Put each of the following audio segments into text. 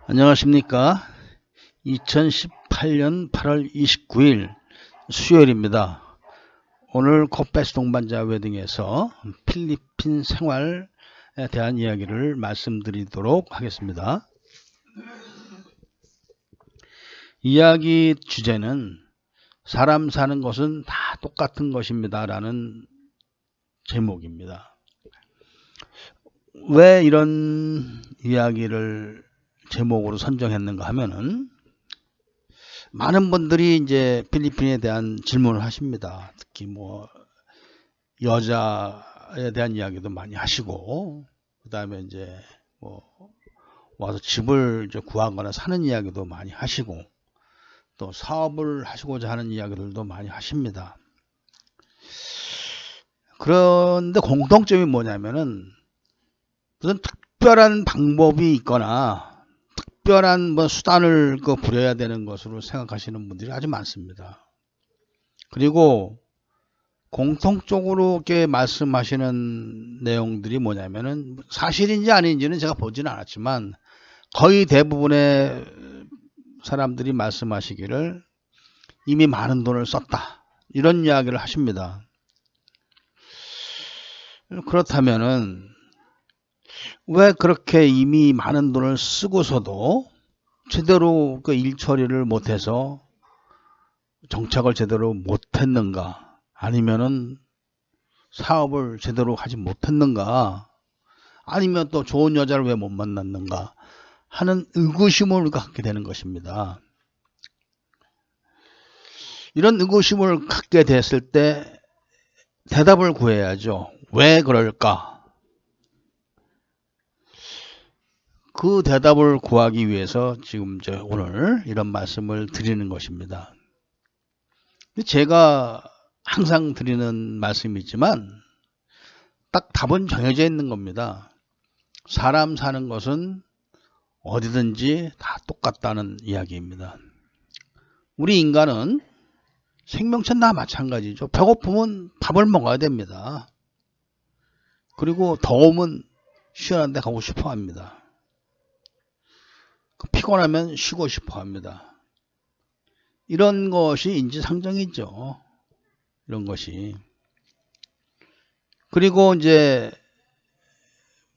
안녕하십니까. 2018년 8월 29일 수요일입니다. 오늘 코페스 동반자 웨딩에서 필리핀 생활에 대한 이야기를 말씀드리도록 하겠습니다. 이야기 주제는 사람 사는 것은 다 똑같은 것입니다 라는 제목입니다. 왜 이런 이야기를 제목으로 선정했는가 하면은 많은 분들이 이제 필리핀에 대한 질문을 하십니다. 특히 뭐 여자에 대한 이야기도 많이 하시고, 그 다음에 이제 뭐 와서 집을 이제 구하거나 사는 이야기도 많이 하시고, 또 사업을 하시고자 하는 이야기들도 많이 하십니다. 그런데 공통점이 뭐냐면은 무슨 특별한 방법이 있거나 특별한 뭐 수단을 부려야 되는 것으로 생각하시는 분들이 아주 많습니다. 그리고 공통적으로 이렇게 말씀하시는 내용들이 뭐냐면은 사실인지 아닌지는 제가 보지는 않았지만 거의 대부분의 사람들이 말씀하시기를 이미 많은 돈을 썼다 이런 이야기를 하십니다. 그렇다면은 왜 그렇게 이미 많은 돈을 쓰고서도 제대로 그 일 처리를 못해서 정착을 제대로 못했는가, 아니면은 사업을 제대로 하지 못했는가, 아니면 또 좋은 여자를 왜 못 만났는가 하는 의구심을 갖게 되는 것입니다. 이런 의구심을 갖게 됐을 때 대답을 구해야죠. 왜 그럴까? 그 대답을 구하기 위해서 지금 오늘 이런 말씀을 드리는 것입니다. 제가 항상 드리는 말씀이지만 딱 답은 정해져 있는 겁니다. 사람 사는 것은 어디든지 다 똑같다는 이야기입니다. 우리 인간은 생명체는 다 마찬가지죠. 배고프면 밥을 먹어야 됩니다. 그리고 더우면 시원한 데 가고 싶어 합니다. 피곤하면 쉬고 싶어 합니다. 이런 것이 인지상정이죠. 이런 것이. 그리고 이제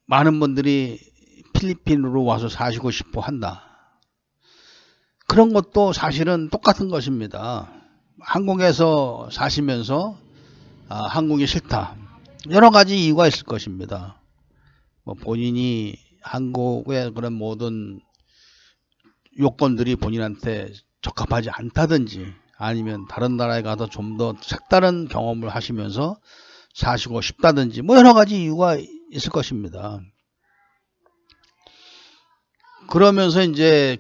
많은 분들이 필리핀으로 와서 사시고 싶어 한다. 그런 것도 사실은 똑같은 것입니다. 한국에서 사시면서 한국이 싫다. 여러 가지 이유가 있을 것입니다. 뭐 본인이 한국의 그런 모든 요건들이 본인한테 적합하지 않다든지, 아니면 다른 나라에 가서 좀 더 색다른 경험을 하시면서 사시고 싶다든지, 뭐 여러 가지 이유가 있을 것입니다. 그러면서 이제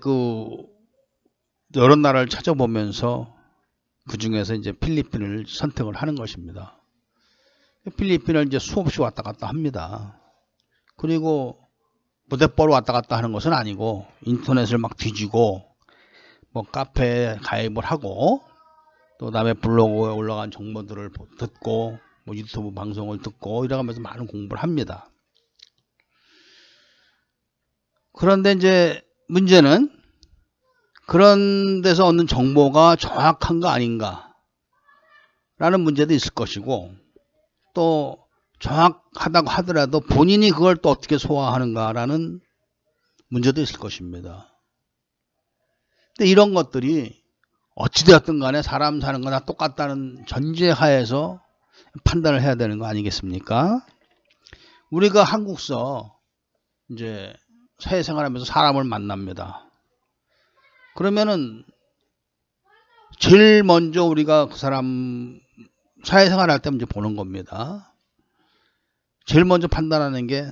여러 나라를 찾아보면서 그 중에서 이제 필리핀을 선택을 하는 것입니다. 필리핀을 이제 수없이 왔다 갔다 합니다. 그리고 무대 보러 왔다 갔다 하는 것은 아니고 인터넷을 막 뒤지고 뭐 카페에 가입을 하고, 또 다음에 블로그에 올라간 정보들을 듣고 뭐 유튜브 방송을 듣고 이러면서 많은 공부를 합니다. 그런데 이제 문제는 그런 데서 얻는 정보가 정확한가 아닌가 라는 문제도 있을 것이고, 또 정확하다고 하더라도 본인이 그걸 또 어떻게 소화하는가 라는 문제도 있을 것입니다. 근데 이런 것들이 어찌되었든 간에 사람 사는 건 다 똑같다는 전제하에서 판단을 해야 되는 거 아니겠습니까? 우리가 한국서 이제 사회생활하면서 사람을 만납니다. 그러면은 제일 먼저 우리가 그 사람 사회생활 할 때 이제 보는 겁니다. 제일 먼저 판단하는 게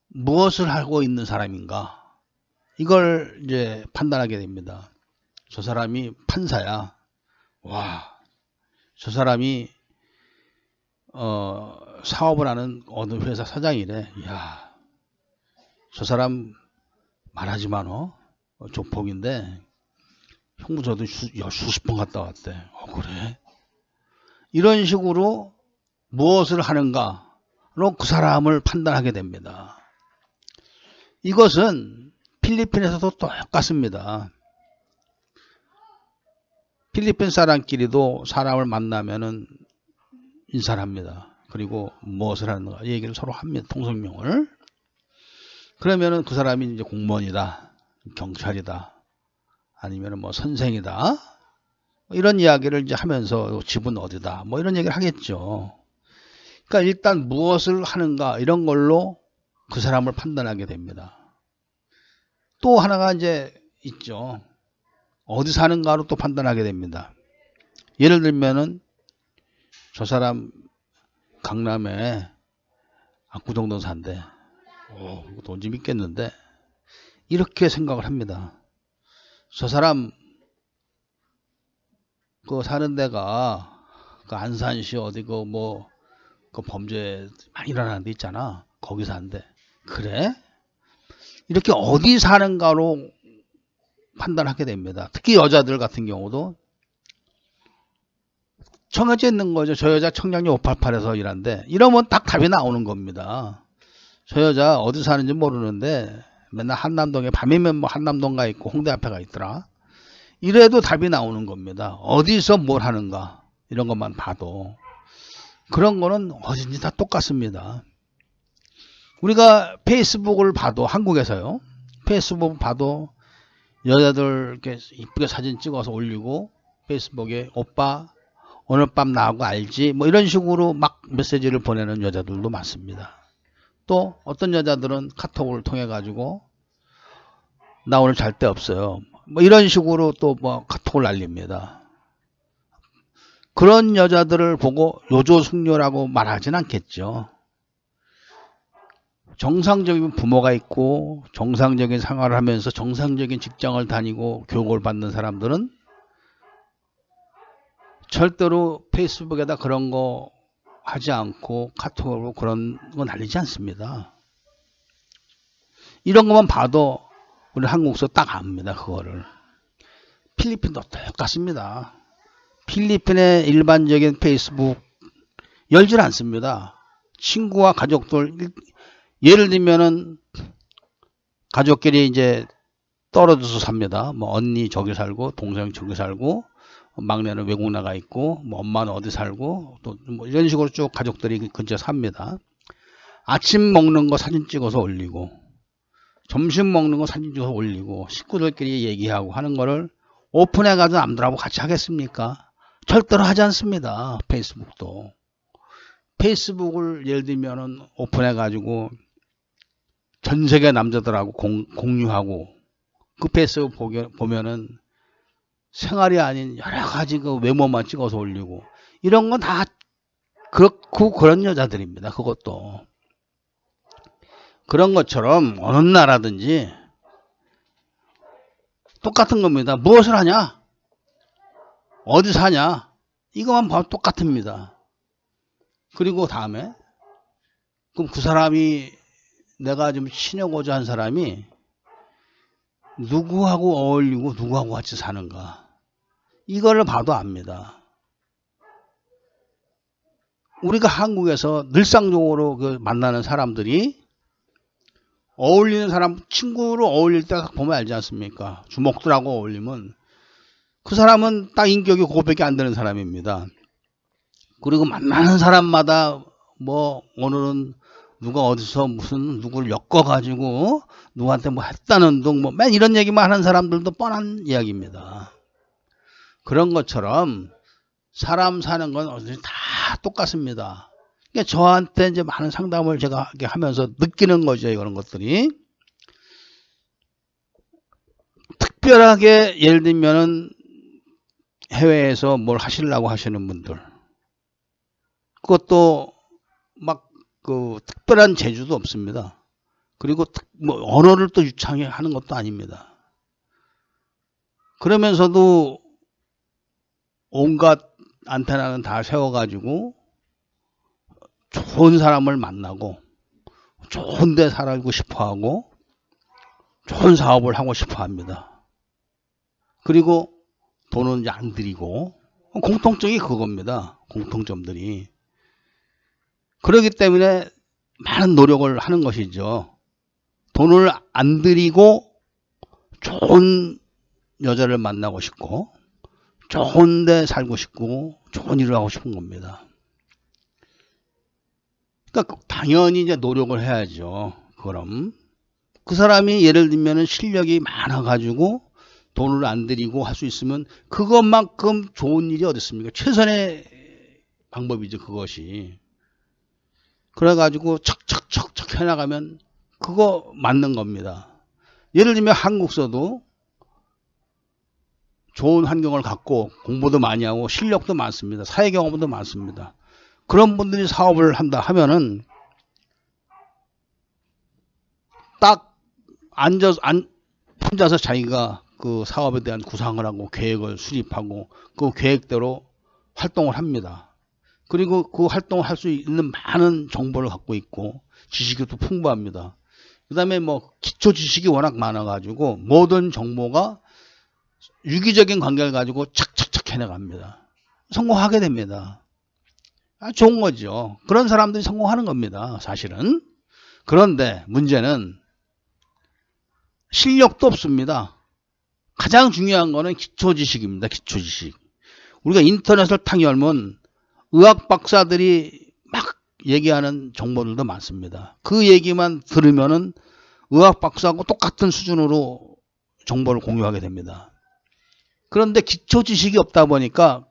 무엇을 하고 있는 사람인가, 이걸 이제 판단하게 됩니다. 저 사람이 판사야. 와, 저 사람이 사업을 하는 어느 회사 사장이래. 야, 저 사람 말하지만 조폭인데 형부저도 수십 번 갔다 왔대. 그래? 이런 식으로 무엇을 하는가로 그 사람을 판단하게 됩니다. 이것은 필리핀에서도 똑같습니다. 필리핀 사람끼리도 사람을 만나면은 인사를 합니다. 그리고 무엇을 하는가 얘기를 서로 합니다. 통성명을. 그러면은 그 사람이 이제 공무원이다, 경찰이다, 아니면은 뭐 선생이다, 이런 이야기를 이제 하면서 집은 어디다, 뭐 이런 얘기를 하겠죠. 그러니까 일단 무엇을 하는가 이런 걸로 그 사람을 판단하게 됩니다. 또 하나가 이제 있죠. 어디 사는가로 또 판단하게 됩니다. 예를 들면은 저 사람 강남에 압구정동 산대. 이거 돈 좀 있겠는데, 이렇게 생각을 합니다. 저 사람 그 사는 데가 그 안산시 어디 그 뭐 그 범죄 많이 일어나는 데 있잖아. 거기 산대. 그래? 이렇게 어디 사는가로 판단하게 됩니다. 특히 여자들 같은 경우도 정해져 있는 거죠. 저 여자 청량리 588에서 일한대. 이러면 딱 답이 나오는 겁니다. 저 여자 어디 사는지 모르는데 맨날 한남동에, 밤이면 뭐 한남동 가 있고 홍대 앞에 가 있더라. 이래도 답이 나오는 겁니다. 어디서 뭘 하는가 이런 것만 봐도. 그런 거는 어딘지 다 똑같습니다. 우리가 페이스북을 봐도, 한국에서요, 페이스북 봐도 여자들 이렇게 이쁘게 사진 찍어서 올리고 페이스북에 오빠 오늘 밤 나하고 알지, 뭐 이런 식으로 막 메시지를 보내는 여자들도 많습니다. 또 어떤 여자들은 카톡을 통해 가지고 나 오늘 잘 데 없어요, 뭐 이런 식으로 또 뭐 카톡을 날립니다. 그런 여자들을 보고 요조숙녀라고 말하진 않겠죠. 정상적인 부모가 있고 정상적인 생활을 하면서 정상적인 직장을 다니고 교육을 받는 사람들은 절대로 페이스북에다 그런 거 하지 않고 카톡으로 그런 거 날리지 않습니다. 이런 것만 봐도 우리 한국서 딱 압니다. 그거를. 필리핀도 똑같습니다. 필리핀의 일반적인 페이스북 열질 않습니다. 친구와 가족들, 예를 들면은 가족끼리 이제 떨어져서 삽니다. 뭐 언니 저기 살고 동생 저기 살고 막내는 외국 나가 있고 뭐 엄마는 어디 살고 또 뭐 이런 식으로 쭉 가족들이 근처에 삽니다. 아침 먹는 거 사진 찍어서 올리고 점심 먹는 거 사진 찍어서 올리고 식구들끼리 얘기하고 하는 거를 오픈해 가지고 남들하고 같이 하겠습니까? 절대로 하지 않습니다. 페이스북도. 페이스북을 예를 들면은 오픈해 가지고 전 세계 남자들하고 공유하고 그 페이스북 보면은 생활이 아닌 여러 가지 그 외모만 찍어서 올리고 이런 건 다 그렇고 그런 여자들입니다. 그것도. 그런 것처럼 어느 나라든지 똑같은 겁니다. 무엇을 하냐? 어디 사냐? 이것만 봐도 똑같습니다. 그리고 다음에 그럼 그 사람이, 내가 좀 친해고자 한 사람이 누구하고 어울리고 누구하고 같이 사는가, 이거를 봐도 압니다. 우리가 한국에서 늘상적으로 그 만나는 사람들이 어울리는 사람, 친구로 어울릴 때 보면 알지 않습니까? 주먹들하고 어울리면 그 사람은 딱 인격이 그거밖에 안 되는 사람입니다. 그리고 만나는 사람마다 뭐 오늘은 누가 어디서 무슨 누구를 엮어가지고 누구한테 뭐 했다는 둥 뭐 맨 이런 얘기만 하는 사람들도 뻔한 이야기입니다. 그런 것처럼 사람 사는 건 어디서 다 똑같습니다. 그러니까 저한테 이제 많은 상담을 제가 하면서 느끼는 거죠. 이런 것들이. 특별하게 예를 들면은 해외에서 뭘 하시려고 하시는 분들, 그것도 막 그 특별한 재주도 없습니다. 그리고 뭐 언어를 또 유창히 하는 것도 아닙니다. 그러면서도 온갖 안테나는 다 세워가지고 좋은 사람을 만나고 좋은 데 살고 싶어하고 좋은 사업을 하고 싶어합니다. 그리고 돈은 이제 안 들이고, 공통점이 그겁니다. 공통점들이. 그렇기 때문에 많은 노력을 하는 것이죠. 돈을 안 들이고 좋은 여자를 만나고 싶고 좋은 데 살고 싶고 좋은 일을 하고 싶은 겁니다. 그러니까 당연히 이제 노력을 해야죠. 그럼 그 사람이 예를 들면 실력이 많아가지고 돈을 안 들이고 할 수 있으면 그것만큼 좋은 일이 어디 있습니까? 최선의 방법이죠, 그것이. 그래가지고 척척척척 해나가면 그거 맞는 겁니다. 예를 들면 한국서도 좋은 환경을 갖고 공부도 많이 하고 실력도 많습니다. 사회 경험도 많습니다. 그런 분들이 사업을 한다 하면은 딱 혼자서 자기가 그 사업에 대한 구상을 하고 계획을 수립하고 그 계획대로 활동을 합니다. 그리고 그 활동을 할 수 있는 많은 정보를 갖고 있고 지식이 또 풍부합니다. 그 다음에 뭐 기초 지식이 워낙 많아가지고 모든 정보가 유기적인 관계를 가지고 착착착 해나갑니다. 성공하게 됩니다. 좋은 거죠. 그런 사람들이 성공하는 겁니다. 사실은. 그런데 문제는 실력도 없습니다. 가장 중요한 거는 기초 지식입니다. 기초 지식. 우리가 인터넷을 탁 열면 의학 박사들이 막 얘기하는 정보들도 많습니다. 그 얘기만 들으면은 의학 박사하고 똑같은 수준으로 정보를 공유하게 됩니다. 그런데 기초 지식이 없다 보니까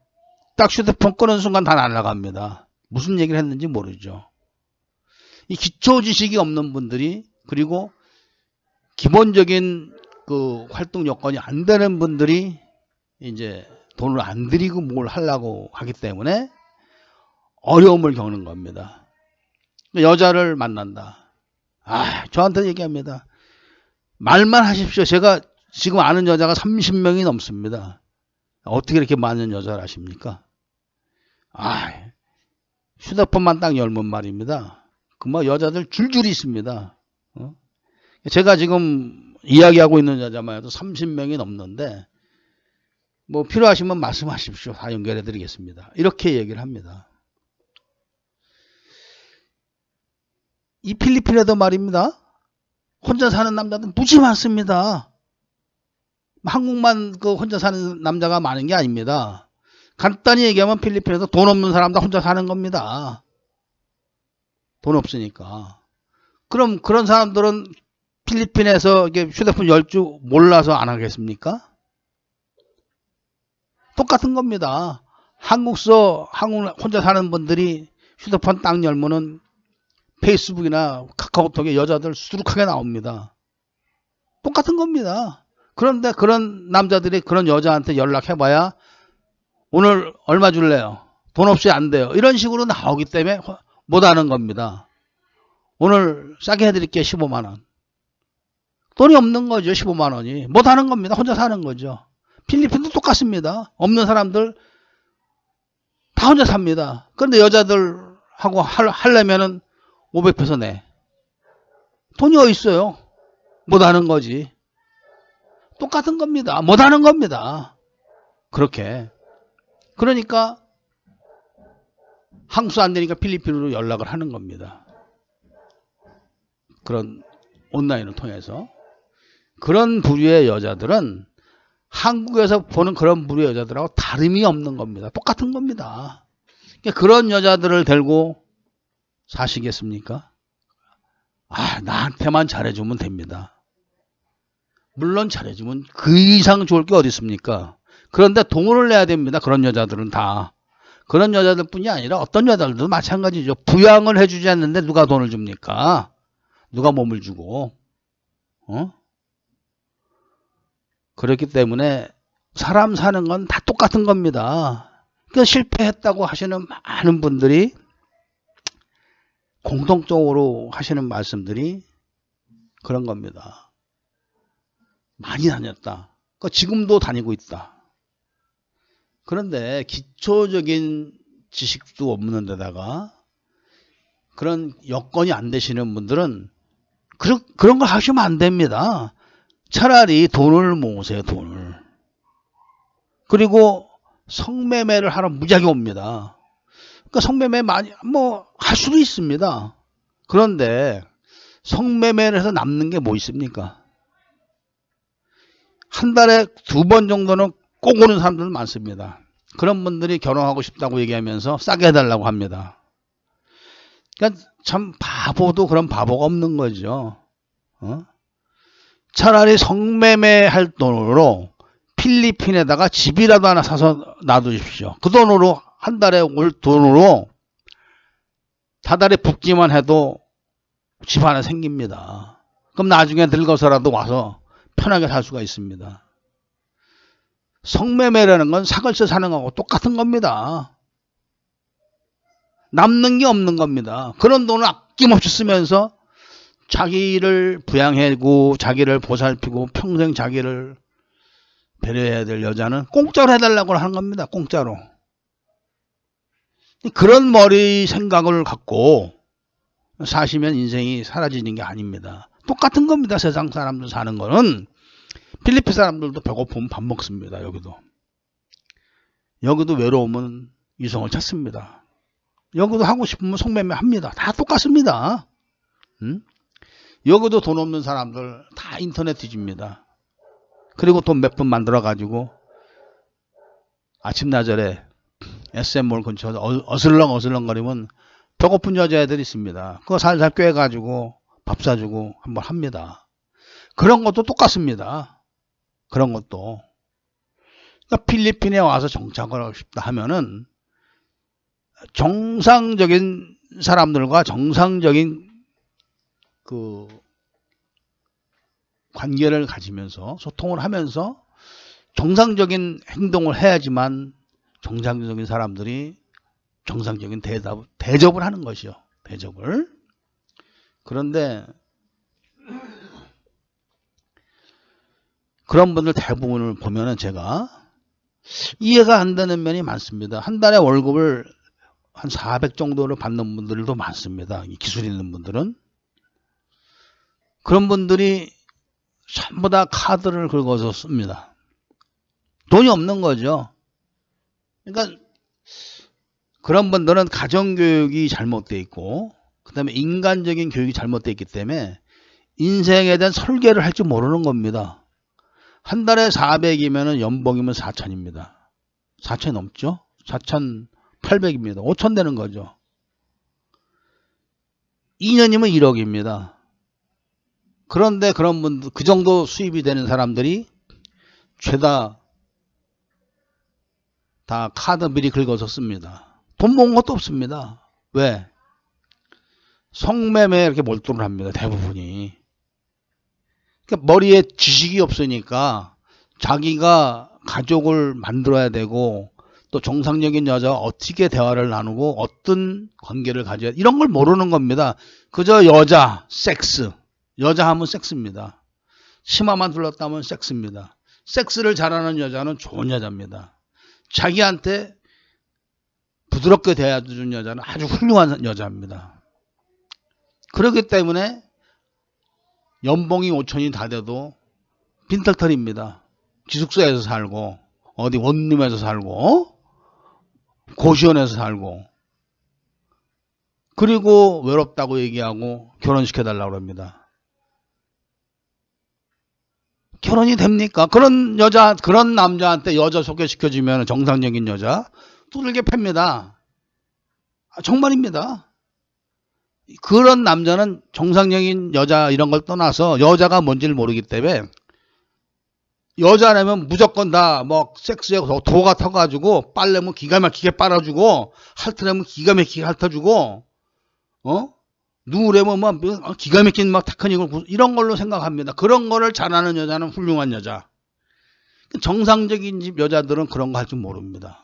딱 휴대폰 끄는 순간 다 날아갑니다. 무슨 얘기를 했는지 모르죠. 이 기초 지식이 없는 분들이 그리고 기본적인 그 활동 여건이 안 되는 분들이 이제 돈을 안 들이고 뭘 하려고 하기 때문에 어려움을 겪는 겁니다. 여자를 만난다. 저한테 얘기합니다. 말만 하십시오. 제가 지금 아는 여자가 30명이 넘습니다. 어떻게 이렇게 많은 여자를 아십니까? 휴대폰만 딱 열면 말입니다. 그 뭐 여자들 줄줄이 있습니다. 제가 지금 이야기하고 있는 여자만 해도 30명이 넘는데 뭐 필요하시면 말씀하십시오. 다 연결해 드리겠습니다. 이렇게 얘기를 합니다. 이 필리핀에도 말입니다. 혼자 사는 남자들 무지 많습니다. 한국만 그 혼자 사는 남자가 많은 게 아닙니다. 간단히 얘기하면 필리핀에서 돈 없는 사람 다 혼자 사는 겁니다. 돈 없으니까. 그럼 그런 사람들은 필리핀에서 이게 휴대폰 열 줄 몰라서 안 하겠습니까? 똑같은 겁니다. 한국 혼자 사는 분들이 휴대폰 딱 열면은 페이스북이나 카카오톡에 여자들 수두룩하게 나옵니다. 똑같은 겁니다. 그런데 그런 남자들이 그런 여자한테 연락해봐야 오늘 얼마 줄래요? 돈 없이 안 돼요. 이런 식으로 나오기 때문에 못하는 겁니다. 오늘 싸게 해드릴게요. 15만원. 돈이 없는 거죠. 15만원이. 못하는 겁니다. 혼자 사는 거죠. 필리핀도 똑같습니다. 없는 사람들 다 혼자 삽니다. 그런데 여자들하고 하려면은 500페소 내. 돈이 어디 있어요? 못하는 거지. 똑같은 겁니다. 못하는 겁니다. 그렇게. 그러니까 항수 안 되니까 필리핀으로 연락을 하는 겁니다. 그런 온라인을 통해서. 그런 부류의 여자들은 한국에서 보는 그런 부류의 여자들하고 다름이 없는 겁니다. 똑같은 겁니다. 그러니까 그런 여자들을 데리고 사시겠습니까? 나한테만 잘해주면 됩니다. 물론 잘해주면 그 이상 좋을 게 어디 있습니까? 그런데 돈을 내야 됩니다. 그런 여자들은 다. 그런 여자들 뿐이 아니라 어떤 여자들도 마찬가지죠. 부양을 해주지 않는데 누가 돈을 줍니까? 누가 몸을 주고. 그렇기 때문에 사람 사는 건 다 똑같은 겁니다. 그러니까 실패했다고 하시는 많은 분들이 공통적으로 하시는 말씀들이 그런 겁니다. 많이 다녔다. 그러니까 지금도 다니고 있다. 그런데 기초적인 지식도 없는 데다가 그런 여건이 안 되시는 분들은 그런 걸 하시면 안 됩니다. 차라리 돈을 모으세요. 돈을. 그리고 성매매를 하러 무지하게 옵니다. 그러니까 성매매 많이 할 수도 있습니다. 그런데 성매매를 해서 남는 게 뭐 있습니까? 한 달에 2번 정도는 꼭 오는 사람들 많습니다. 그런 분들이 결혼하고 싶다고 얘기하면서 싸게 해달라고 합니다. 그러니까 참 바보도 그런 바보가 없는 거죠. 차라리 성매매 할 돈으로 필리핀에다가 집이라도 하나 사서 놔두십시오. 그 돈으로 한 달에 올 돈으로 다달에 붓기만 해도 집 하나 생깁니다. 그럼 나중에 늙어서라도 와서 편하게 살 수가 있습니다. 성매매라는 건 사글세 사는 거하고 똑같은 겁니다. 남는 게 없는 겁니다. 그런 돈을 아낌없이 쓰면서 자기를 부양하고 자기를 보살피고 평생 자기를 배려해야 될 여자는 공짜로 해달라고 하는 겁니다. 공짜로. 그런 머리 생각을 갖고 사시면 인생이 사라지는 게 아닙니다. 똑같은 겁니다. 세상 사람들 사는 거는. 필리핀 사람들도 배고프면 밥 먹습니다. 여기도 외로우면 이성을 찾습니다. 여기도 하고 싶으면 성매매 합니다. 다 똑같습니다. 여기도 돈 없는 사람들 다 인터넷 뒤집니다. 그리고 돈 몇 푼 만들어 가지고 아침나절에 SM몰 근처에서 어슬렁거리면 배고픈 여자애들이 있습니다. 그거 살살 꿰가지고 밥 사주고 한번 합니다. 그런 것도 똑같습니다. 그런 것도. 그러니까 필리핀에 와서 정착을 하고 싶다 하면은 정상적인 사람들과 정상적인 그 관계를 가지면서 소통을 하면서 정상적인 행동을 해야지만 정상적인 사람들이 정상적인 대접을 하는 것이요. 대접을. 그런데 그런 분들 대부분을 보면은 제가 이해가 안 되는 면이 많습니다. 한 달에 월급을 한 400 정도를 받는 분들도 많습니다. 기술 있는 분들은. 그런 분들이 전부 다 카드를 긁어서 씁니다. 돈이 없는 거죠. 그러니까 그런 분들은 가정교육이 잘못되어 있고 그 다음에 인간적인 교육이 잘못되어 있기 때문에 인생에 대한 설계를 할 줄 모르는 겁니다. 한 달에 400이면 연봉이면 4,000입니다. 4,000 넘죠? 4,800입니다. 5,000 되는 거죠. 2년이면 1억입니다. 그런데 그런 분들, 그 정도 수입이 되는 사람들이 죄다 다 카드 미리 긁어서 씁니다. 돈 모은 것도 없습니다. 왜? 성매매에 이렇게 몰두를 합니다. 대부분이. 그러니까 머리에 지식이 없으니까 자기가 가족을 만들어야 되고 또 정상적인 여자와 어떻게 대화를 나누고 어떤 관계를 가져야 이런 걸 모르는 겁니다. 그저 여자, 섹스. 여자 하면 섹스입니다. 치마만 둘렀다면 섹스입니다. 섹스를 잘하는 여자는 좋은 여자입니다. 자기한테 부드럽게 대해주는 여자는 아주 훌륭한 여자입니다. 그렇기 때문에 연봉이 5천이 다 돼도 빈털털입니다. 기숙사에서 살고 어디 원룸에서 살고 고시원에서 살고 그리고 외롭다고 얘기하고 결혼시켜달라고 합니다. 결혼이 됩니까? 그런 여자, 그런 남자한테 여자 소개시켜주면 정상적인 여자 두들겨 팹니다. 정말입니다. 그런 남자는 정상적인 여자 이런 걸 떠나서 여자가 뭔지를 모르기 때문에 여자라면 무조건 다 뭐 섹스에 도가 터가지고 빨래면 기가 막히게 빨아주고 핥으려면 기가 막히게 핥아주고 누우려면 뭐 기가 막힌 막 테크닉을 이런 걸로 생각합니다. 그런 거를 잘하는 여자는 훌륭한 여자. 정상적인 집 여자들은 그런 거 할 줄 모릅니다.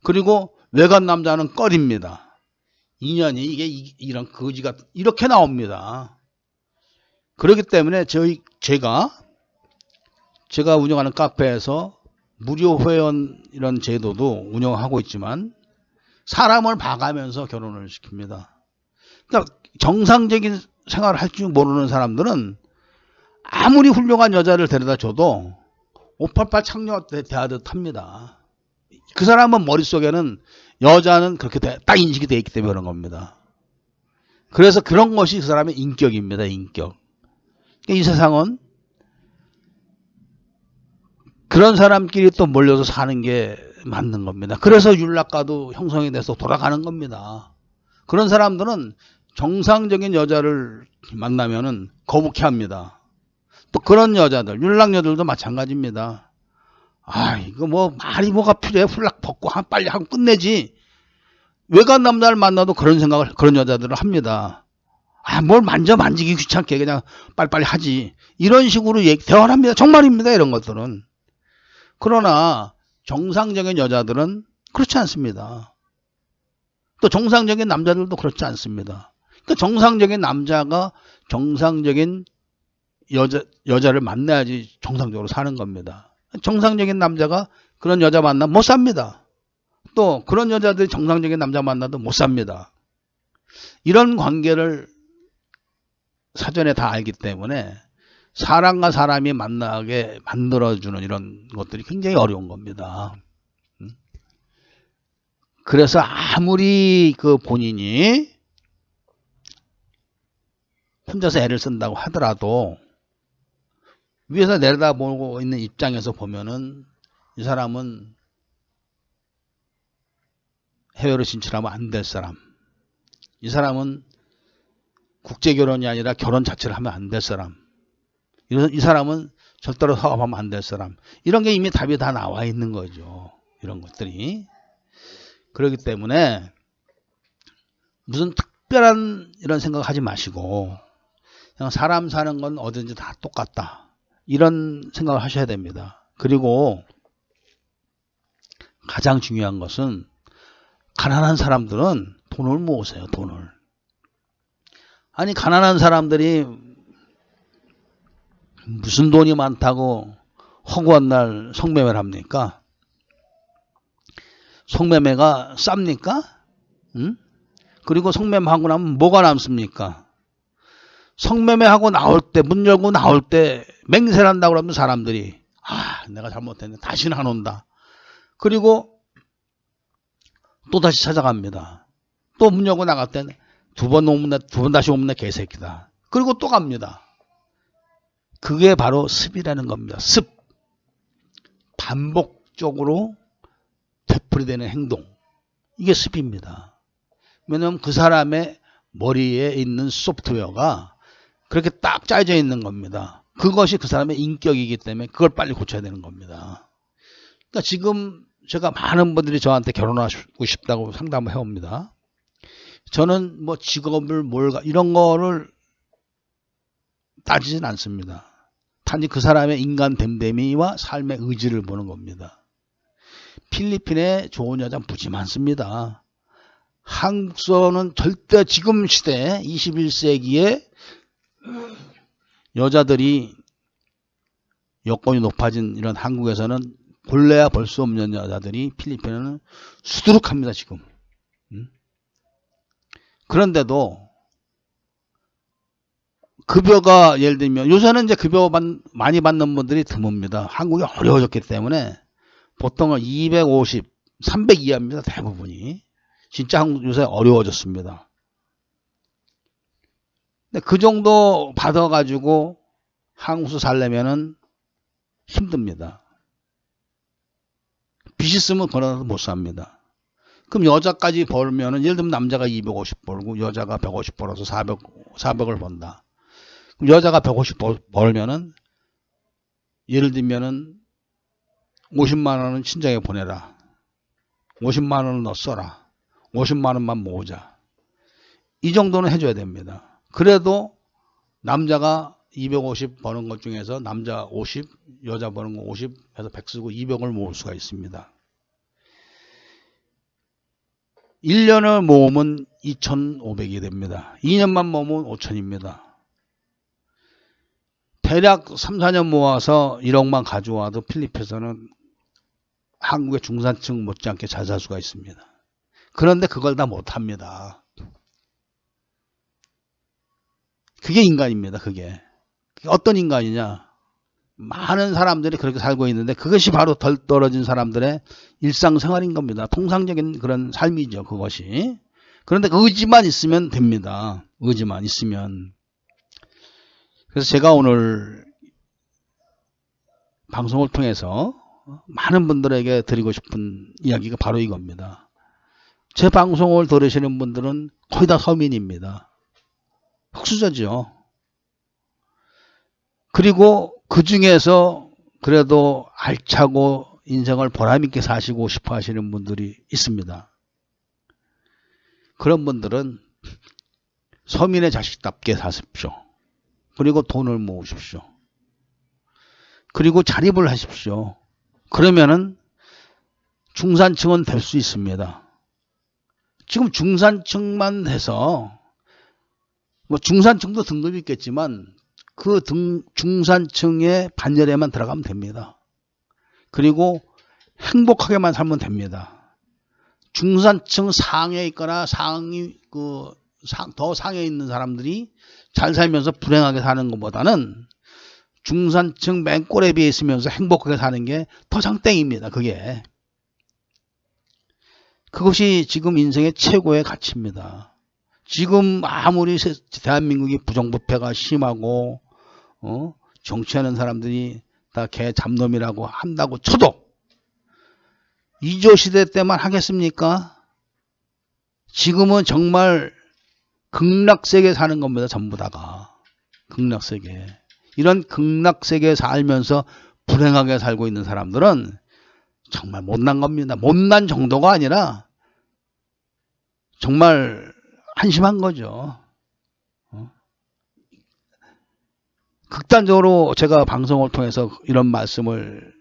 그리고 외간 남자는 꺼립니다. 인연이 이게 이런 거지가 이렇게 나옵니다. 그렇기 때문에 제가 운영하는 카페에서 무료 회원 이런 제도도 운영하고 있지만 사람을 봐가면서 결혼을 시킵니다. 그러니까 정상적인 생활을 할 줄 모르는 사람들은 아무리 훌륭한 여자를 데려다 줘도 588 창녀 대하듯 합니다. 그 사람은 머릿속에는 여자는 그렇게 딱 인식이 되어 있기 때문에 그런 겁니다. 그래서 그런 것이 그 사람의 인격입니다. 인격. 이 세상은 그런 사람끼리 또 몰려서 사는 게 맞는 겁니다. 그래서 윤락가도 형성이 돼서 돌아가는 겁니다. 그런 사람들은 정상적인 여자를 만나면은 거북해 합니다. 또 그런 여자들, 윤락녀들도 마찬가지입니다. 아, 이거 뭐 말이 뭐가 필요해. 훌락 벗고 빨리 하고 끝내지. 외간 남자를 만나도 그런 생각을, 그런 여자들을 합니다. 아, 뭘 만지기 귀찮게 그냥 빨리빨리 하지. 이런 식으로 대화를 합니다. 정말입니다. 이런 것들은. 그러나 정상적인 여자들은 그렇지 않습니다. 또 정상적인 남자들도 그렇지 않습니다. 그러니까 정상적인 남자가 정상적인 여자를 만나야지 정상적으로 사는 겁니다. 정상적인 남자가 그런 여자 만나면 못 삽니다. 또 그런 여자들이 정상적인 남자 만나도 못 삽니다. 이런 관계를 사전에 다 알기 때문에 사람과 사람이 만나게 만들어주는 이런 것들이 굉장히 어려운 겁니다. 그래서 아무리 그 본인이 혼자서 애를 쓴다고 하더라도 위에서 내려다보고 있는 입장에서 보면은 이 사람은 해외로 진출하면 안 될 사람, 이 사람은 국제결혼이 아니라 결혼 자체를 하면 안 될 사람, 이 사람은 절대로 사업하면 안 될 사람, 이런 게 이미 답이 다 나와 있는 거죠. 이런 것들이. 그렇기 때문에 무슨 특별한 이런 생각 하지 마시고 그냥 사람 사는 건 어딘지 다 똑같다. 이런 생각을 하셔야 됩니다. 그리고 가장 중요한 것은 가난한 사람들은 돈을 모으세요. 돈을. 아니 가난한 사람들이 무슨 돈이 많다고 허구한 날 성매매를 합니까? 성매매가 쌉니까? 응? 그리고 성매매하고 나면 뭐가 남습니까? 성매매하고 나올 때, 문 열고 나올 때 맹세를 한다고 그러면 사람들이 아, 내가 잘못했네. 다시는 안 온다. 그리고 또 다시 찾아갑니다. 또 문 열고 나갈 때 두 번 다시 오면 내 개새끼다. 그리고 또 갑니다. 그게 바로 습이라는 겁니다. 습. 반복적으로 되풀이되는 행동. 이게 습입니다. 왜냐하면 그 사람의 머리에 있는 소프트웨어가 그렇게 딱 짜여져 있는 겁니다. 그것이 그 사람의 인격이기 때문에 그걸 빨리 고쳐야 되는 겁니다. 그러니까 지금 제가 많은 분들이 저한테 결혼하고 싶다고 상담을 해옵니다. 저는 뭐 직업을 이런 거를 따지진 않습니다. 단지 그 사람의 인간 됨됨이와 삶의 의지를 보는 겁니다. 필리핀에 좋은 여자 무지 많습니다. 한국서는 절대 지금 시대 21세기에 여자들이 여건이 높아진 이런 한국에서는 볼래야 볼 수 없는 여자들이 필리핀에는 수두룩합니다. 지금. 그런데도 급여가 예를 들면 요새는 이제 급여 많이 받는 분들이 드뭅니다. 한국이 어려워졌기 때문에 보통은 250, 300 이하입니다. 대부분이. 진짜 한국 요새 어려워졌습니다. 근데 그 정도 받아가지고 한국에서 살려면은 힘듭니다. 빚 있으면 그러나도 못 삽니다. 그럼 여자까지 벌면은 예를 들면 남자가 250 벌고 여자가 150 벌어서 400을 번다. 그럼 여자가 150 벌면은 예를 들면은 50만 원은 친정에 보내라. 50만 원은 너 써라. 50만 원만 모으자. 이 정도는 해줘야 됩니다. 그래도 남자가 250 버는 것 중에서 남자 50, 여자 버는 거 50 해서 100 쓰고 200을 모을 수가 있습니다. 1년을 모으면 2,500이 됩니다. 2년만 모으면 5,000입니다. 대략 3, 4년 모아서 1억만 가져와도 필리핀에서는 한국의 중산층 못지않게 잘 살 수가 있습니다. 그런데 그걸 다 못합니다. 그게 인간입니다. 그게 어떤 인간이냐. 많은 사람들이 그렇게 살고 있는데 그것이 바로 덜 떨어진 사람들의 일상생활인 겁니다. 통상적인 그런 삶이죠. 그것이. 그런데 의지만 있으면 됩니다. 의지만 있으면. 그래서 제가 오늘 방송을 통해서 많은 분들에게 드리고 싶은 이야기가 바로 이겁니다. 제 방송을 들으시는 분들은 거의 다 서민입니다. 흑수저죠. 그리고 그 중에서 그래도 알차고 인생을 보람있게 사시고 싶어 하시는 분들이 있습니다. 그런 분들은 서민의 자식답게 사십시오. 그리고 돈을 모으십시오. 그리고 자립을 하십시오. 그러면은 중산층은 될 수 있습니다. 지금 중산층만 돼서 뭐 중산층도 등급이 있겠지만 그 중산층의 반열에만 들어가면 됩니다. 그리고 행복하게만 살면 됩니다. 중산층 상에 있거나 더 상에 있는 사람들이 잘 살면서 불행하게 사는 것보다는 중산층 맨 꼬레비에 있으면서 행복하게 사는 게 더 장땡입니다. 그것이 지금 인생의 최고의 가치입니다. 지금 아무리 대한민국이 부정부패가 심하고 정치하는 사람들이 다 개 잡놈이라고 한다고 쳐도 이조시대 때만 하겠습니까? 지금은 정말 극락세계 사는 겁니다. 전부 다가. 극락세계. 이런 극락세계에 살면서 불행하게 살고 있는 사람들은 정말 못난 겁니다. 못난 정도가 아니라 정말 한심한 거죠. 극단적으로 제가 방송을 통해서 이런 말씀을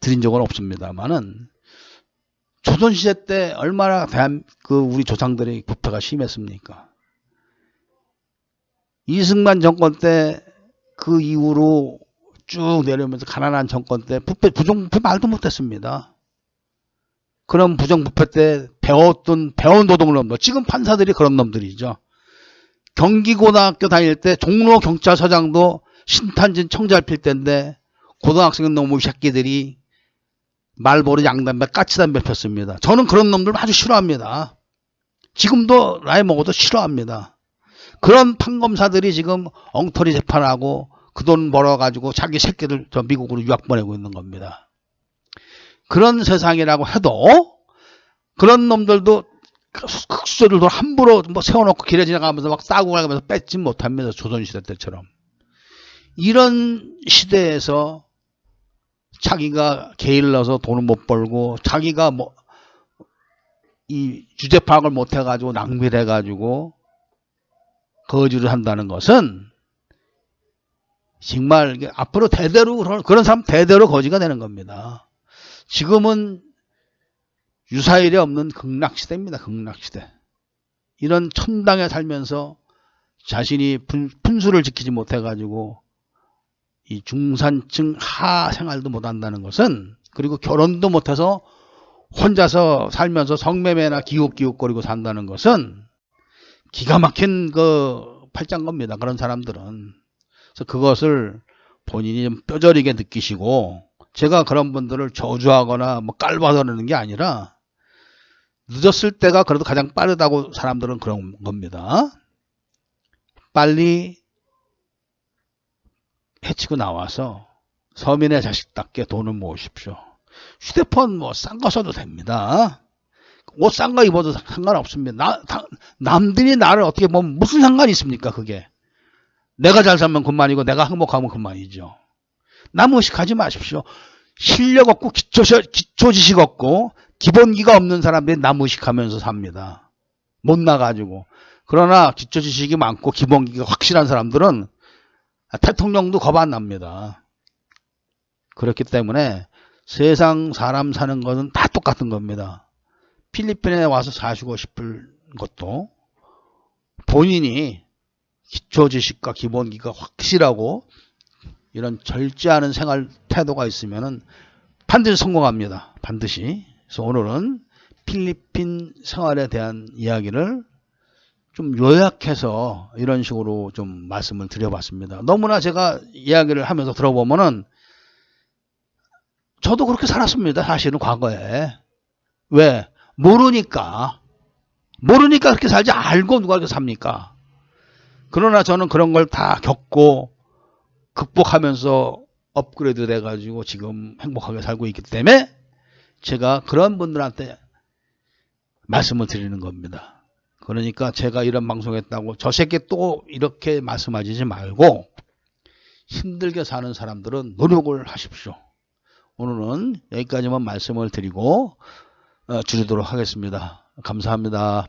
드린 적은 없습니다만은 조선시대 때 얼마나 우리 조상들의 부패가 심했습니까? 이승만 정권 때 그 이후로 쭉 내려오면서 가난한 정권 때 부정부패 말도 못했습니다. 그런 부정부패 때 배운 도둑놈들, 지금 판사들이 그런 놈들이죠. 경기고등학교 다닐 때 종로 경찰서장도 신탄진 청잘 필 때인데 고등학생 놈의 새끼들이 말보로 양담배 까치담배 폈습니다. 저는 그런 놈들 아주 싫어합니다. 지금도 나이 먹어도 싫어합니다. 그런 판검사들이 지금 엉터리 재판하고 그 돈 벌어가지고 자기 새끼들 저 미국으로 유학 보내고 있는 겁니다. 그런 세상이라고 해도 그런 놈들도 흑수저들도 함부로 뭐 세워놓고 길에 지나가면서 막 싸고 가면서 뺏지 못합니다. 조선시대 때처럼. 이런 시대에서 자기가 게을러서 돈을 못 벌고 자기가 이 주제 파악을 못 해가지고 낭비를 해가지고 거지를 한다는 것은 정말 앞으로 대대로 그런 사람 대대로 거지가 되는 겁니다. 지금은 유사일이 없는 극락시대입니다. 극락시대. 이런 천당에 살면서 자신이 분수를 지키지 못해가지고 이 중산층 하 생활도 못한다는 것은, 그리고 결혼도 못해서 혼자서 살면서 성매매나 기웃기웃거리고 산다는 것은 기가 막힌 팔짱 겁니다. 그런 사람들은. 그래서 그것을 본인이 좀 뼈저리게 느끼시고, 제가 그런 분들을 저주하거나 깔봐서는 게 아니라 늦었을 때가 그래도 가장 빠르다고 사람들은 그런 겁니다. 빨리 해치고 나와서 서민의 자식답게 돈을 모으십시오. 휴대폰 싼 거 써도 됩니다. 옷 싼 거 입어도 상관없습니다. 남들이 나를 어떻게 보면 무슨 상관이 있습니까? 그게 내가 잘 살면 그만이고 내가 행복하면 그만이죠. 남 의식하지 마십시오. 실력 없고 기초 지식 없고 기본기가 없는 사람들이 남 의식하면서 삽니다. 못 나가지고. 그러나 기초 지식이 많고 기본기가 확실한 사람들은 대통령도 겁 안 납니다. 그렇기 때문에 세상 사람 사는 것은 다 똑같은 겁니다. 필리핀에 와서 사시고 싶을 것도 본인이 기초 지식과 기본기가 확실하고 이런 절제하는 생활 태도가 있으면은 반드시 성공합니다. 반드시. 그래서 오늘은 필리핀 생활에 대한 이야기를 좀 요약해서 이런 식으로 좀 말씀을 드려봤습니다. 너무나 제가 이야기를 하면서 들어보면은 저도 그렇게 살았습니다. 사실은 과거에. 왜? 모르니까 그렇게 살지, 알고 누가 그렇게 삽니까? 그러나 저는 그런 걸 다 겪고 극복하면서 업그레이드 돼가지고 지금 행복하게 살고 있기 때문에 제가 그런 분들한테 말씀을 드리는 겁니다. 그러니까 제가 이런 방송했다고 저 새끼 또 이렇게 말씀하시지 말고 힘들게 사는 사람들은 노력을 하십시오. 오늘은 여기까지만 말씀을 드리고 줄이도록 하겠습니다. 감사합니다.